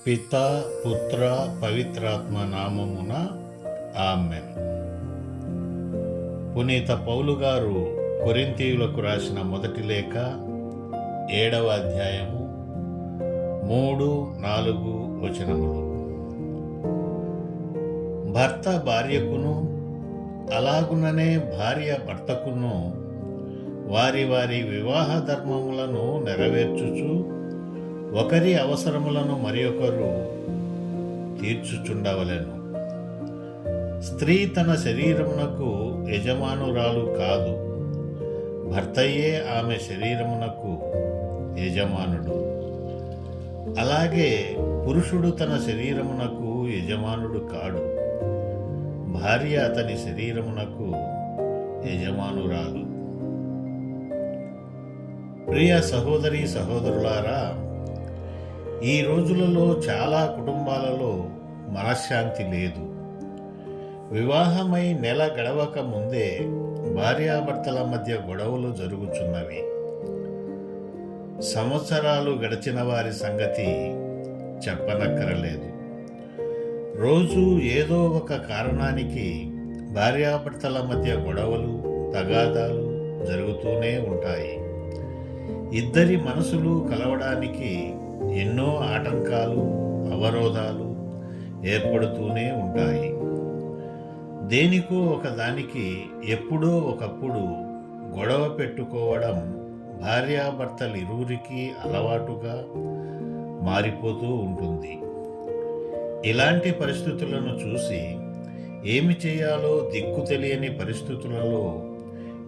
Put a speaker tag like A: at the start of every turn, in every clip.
A: పితా పుత్ర పవిత్రాత్మ నామమున ఆమెన్. పునీత పౌలు గారు కొరింథీయులకు రాసిన మొదటి లేఖ 7వ అధ్యాయము 3-4 వచనములు. భర్త భార్యకును అలాగుననే భార్య భర్తకును వారి వారి వివాహ ధర్మములను నెరవేర్చుచు ఒకరి అవసరములను మరి ఒకరు తీర్చుచుండవలెను. స్త్రీ తన శరీరమునకు యజమానురాలు కాదు, భర్తయే ఆమె శరీరమునకు యజమానుడు. అలాగే పురుషుడు తన శరీరమునకు యజమానుడు కాడు, భార్య అతని శరీరమునకు యజమానురాలు. ప్రియ సహోదరి సహోదరులారా, ఈ రోజులలో చాలా కుటుంబాలలో మనశ్శాంతి లేదు. వివాహమై నెల గడవక ముందే భార్యాభర్తల మధ్య గొడవలు జరుగుచున్నవి. సంవత్సరాలు గడిచిన వారి సంగతి చెప్పనక్కరలేదు. రోజు ఏదో ఒక కారణానికి భార్యాభర్తల మధ్య గొడవలు, తగాదాలు జరుగుతూనే ఉంటాయి. ఇద్దరి మనసులు కలవడానికి ఎన్నో ఆటంకాలు, అవరోధాలు ఏర్పడుతూనే ఉంటాయి. దేనికో ఒకదానికి ఎప్పుడో ఒకప్పుడు గొడవ పెట్టుకోవడం భార్యాభర్తలిరువురికి అలవాటుగా మారిపోతూ ఉంటుంది. ఇలాంటి పరిస్థితులను చూసి ఏమి చేయాలో దిక్కు తెలియని పరిస్థితులలో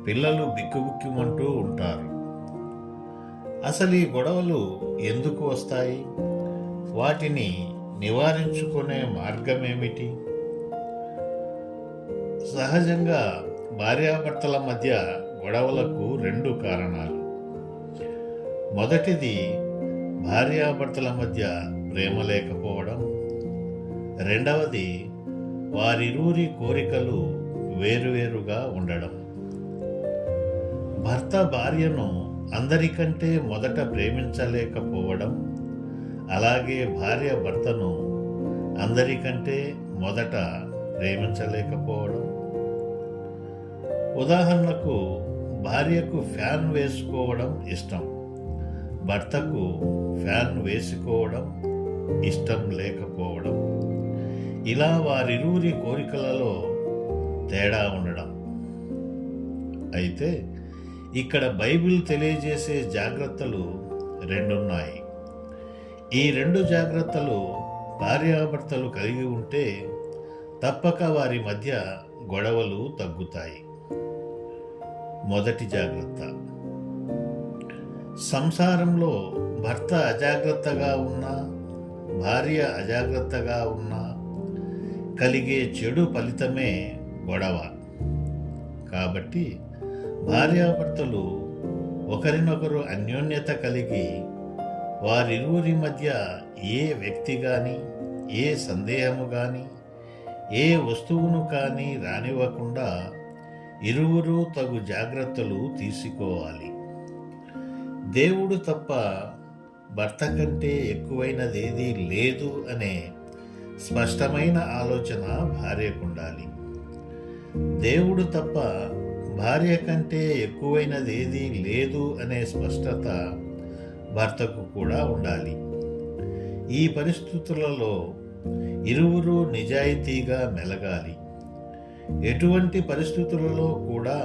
A: పిల్లలు బిక్కుబిక్కుమంటూ ఉంటారు. అసలు ఈ గొడవలు ఎందుకు వస్తాయి? వాటిని నివారించుకునే మార్గమేమిటి? సహజంగా భార్యాభర్తల మధ్య గొడవలకు 2 కారణాలు. మొదటిది భార్యాభర్తల మధ్య ప్రేమ లేకపోవడం. రెండవది వారిరువురి కోరికలు వేరువేరుగా ఉండడం. భర్త భార్యను అందరికంటే మొదట ప్రేమించలేకపోవడం, అలాగే భార్య భర్తను అందరికంటే మొదట ప్రేమించలేకపోవడం. ఉదాహరణకు, భార్యకు ఫ్యాన్ వేసుకోవడం ఇష్టం, భర్తకు ఫ్యాన్ వేసుకోవడం ఇష్టం లేకపోవడం. ఇలా వారిరువురి కోరికలలో తేడా ఉండడం. అయితే ఇక్కడ బైబిల్ తెలియజేసే జాగ్రత్తలు 2 ఉన్నాయి. ఈ 2 జాగ్రత్తలు భార్యాభర్తలు కలిగి ఉంటే తప్పక వారి మధ్య గొడవలు తగ్గుతాయి. మొదటి జాగ్రత్త, సంసారంలో భర్త అజాగ్రత్తగా ఉన్నా, భార్య అజాగ్రత్తగా ఉన్నా కలిగే చెడు ఫలితమే గొడవ. కాబట్టి భార్యాభర్తలు ఒకరినొకరు అన్యోన్యత కలిగి వారిరువురి మధ్య ఏ వ్యక్తి కానీ, ఏ సందేహము కానీ, ఏ వస్తువును కానీ రానివ్వకుండా ఇరువురు తగు జాగ్రత్తలు తీసుకోవాలి. దేవుడు తప్ప భర్త కంటే ఎక్కువైనదేదీ లేదు అనే స్పష్టమైన ఆలోచన భార్యకుండాలి. దేవుడు తప్ప భార్య కంటే ఎక్కువైనదేదీ లేదు అనే స్పష్టత భర్తకు కూడా ఉండాలి. ఈ పరిస్థితులలో ఇరువురు నిజాయితీగా మెలగాలి. ఎటువంటి పరిస్థితులలో కూడా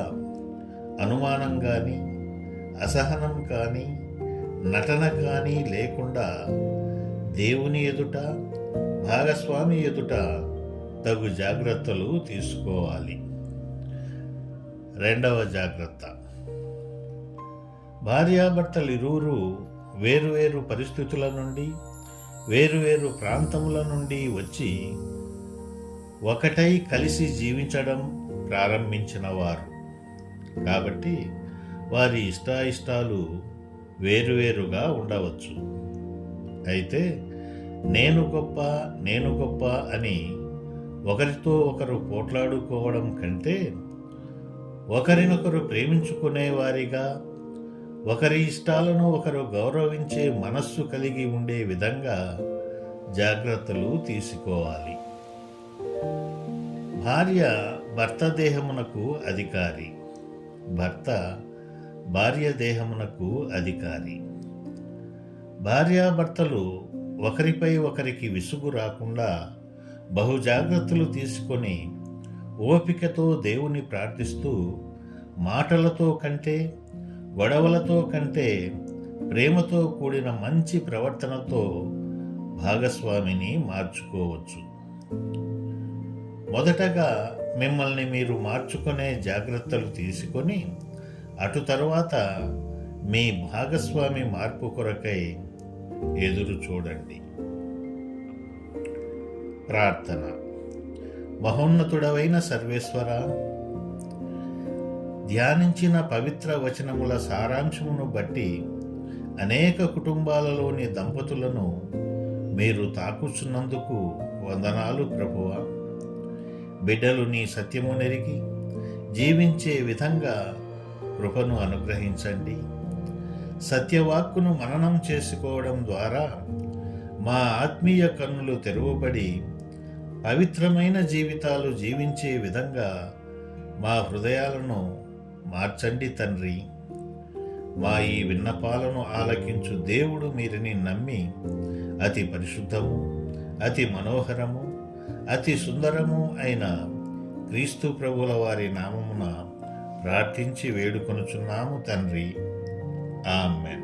A: అనుమానం కానీ, అసహనం కానీ, నటన కానీ లేకుండా దేవుని ఎదుట, భాగస్వామి ఎదుట తగు జాగ్రత్తలు తీసుకోవాలి. రెండవ జాగ్రత్త, భార్యాభర్తలిరువురు వేరువేరు పరిస్థితుల నుండి, వేరువేరు ప్రాంతముల నుండి వచ్చి ఒకటై కలిసి జీవించడం ప్రారంభించిన వారు. కాబట్టి వారి ఇష్టాయిష్టాలు వేరువేరుగా ఉండవచ్చు. అయితే నేను గొప్ప అని ఒకరితో ఒకరు పోట్లాడుకోవడం కంటే ఒకరినొకరు ప్రేమించుకునే వారిగా, ఒకరి ఇష్టాలను ఒకరు గౌరవించే మనస్సు కలిగి ఉండే విధంగా జాగ్రత్తలు తీసుకోవాలి. భార్య భర్త దేహమునకు అధికారి, భర్త భార్య దేహమునకు అధికారి. భార్యాభర్తలు ఒకరిపై ఒకరికి విసుగు రాకుండా బహు జాగ్రత్తలు తీసుకొని ఓపికతో దేవుని ప్రార్థిస్తూ మాటలతో కంటే గొడవలతో కంటే ప్రేమతో కూడిన మంచి ప్రవర్తనతో భాగస్వామిని మార్చుకోవచ్చు. మొదటగా మిమ్మల్ని మీరు మార్చుకునే జాగ్రత్తలు తీసుకొని అటు తరువాత మీ భాగస్వామి మార్పు కొరకై ఎదురు చూడండి. ప్రార్థన. మహోన్నతుడవైన సర్వేశ్వర, ధ్యానించిన పవిత్ర వచనముల సారాంశమును బట్టి అనేక కుటుంబాలలోని దంపతులను మీరు తాకుచున్నందుకు వందనాలు ప్రభువా. బిడ్డలు నీ సత్యము నెరిగి జీవించే విధంగా కృపను అనుగ్రహించండి. సత్యవాక్కును మననం చేసుకోవడం ద్వారా మా ఆత్మీయ కన్నులు తెరవబడి పవిత్రమైన జీవితాలు జీవించే విధంగా మా హృదయాలను మార్చండి తండ్రి. మా ఈ విన్నపాలను ఆలకించు దేవుడు మీరిని నమ్మి అతి పరిశుద్ధము, అతి మనోహరము, అతి సుందరము అయిన క్రీస్తు ప్రభుల వారి నామమున ప్రార్థించి వేడుకొనుచున్నాము తండ్రి. ఆమేన్.